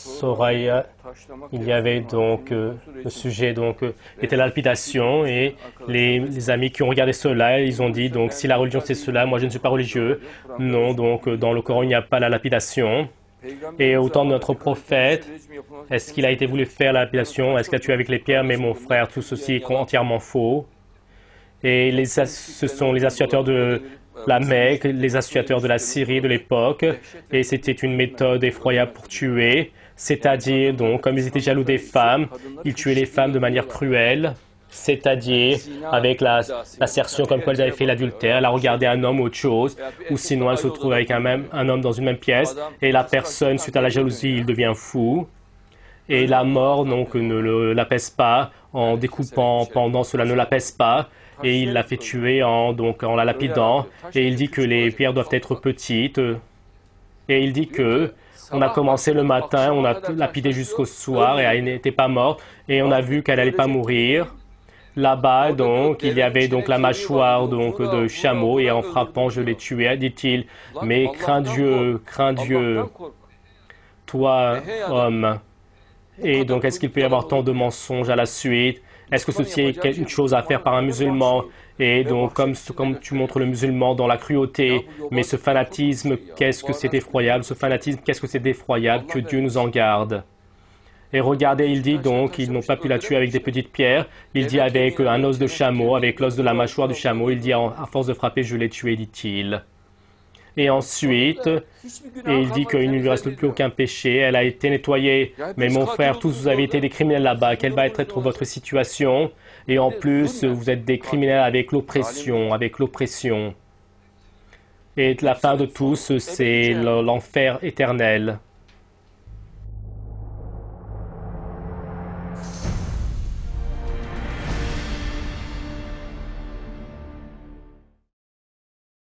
Soraya, il y avait donc le sujet était la lapidation et les amis qui ont regardé cela, ils ont dit donc si la religion c'est cela, moi je ne suis pas religieux. Non, donc dans le Coran il n'y a pas la lapidation. Et au temps de notre prophète, est-ce qu'il a été voulu faire la lapidation? Est-ce qu'il a tué avec les pierres? Mais mon frère, tout ceci est entièrement faux. Et ce sont les assiateurs de la Mecque, les assiateurs de la Syrie de l'époque, et c'était une méthode effroyable pour tuer, c'est-à-dire, donc, comme ils étaient jaloux des femmes, ils tuaient les femmes de manière cruelle, c'est-à-dire avec l'assertion comme quoi elles avaient fait l'adultère, elle a regardé un homme ou autre chose, ou sinon elle se trouve avec un homme dans une même pièce, et la personne, suite à la jalousie, il devient fou, et la mort donc l'apaise pas, en découpant pendant cela ne l'apaise pas, et il l'a fait tuer en la lapidant, et il dit que les pierres doivent être petites, et il dit que on a commencé le matin, on a lapidé jusqu'au soir, et elle n'était pas morte, et on a vu qu'elle n'allait pas mourir. Là-bas, donc, il y avait donc la mâchoire de chameau, et en frappant, je l'ai tué, dit-il. Mais crains Dieu, toi, homme. Et donc, est-ce qu'il peut y avoir tant de mensonges à la suite? Est-ce que ceci est une chose à faire par un musulman? Et donc, comme tu montres le musulman dans la cruauté, mais ce fanatisme, qu'est-ce que c'est effroyable? Ce fanatisme, qu'est-ce que c'est effroyable? Que Dieu nous en garde. Et regardez, il dit donc, ils n'ont pas pu la tuer avec des petites pierres. Il dit avec un os de chameau, avec l'os de la mâchoire du chameau. Il dit, à force de frapper, je l'ai tué, dit-il. Et ensuite, il dit qu'il ne lui reste plus aucun péché, elle a été nettoyée. Mais mon frère, tous vous avez été des criminels là-bas, quelle va être votre situation? Et en plus, vous êtes des criminels avec l'oppression, avec l'oppression. Et la fin de tous, c'est l'enfer éternel.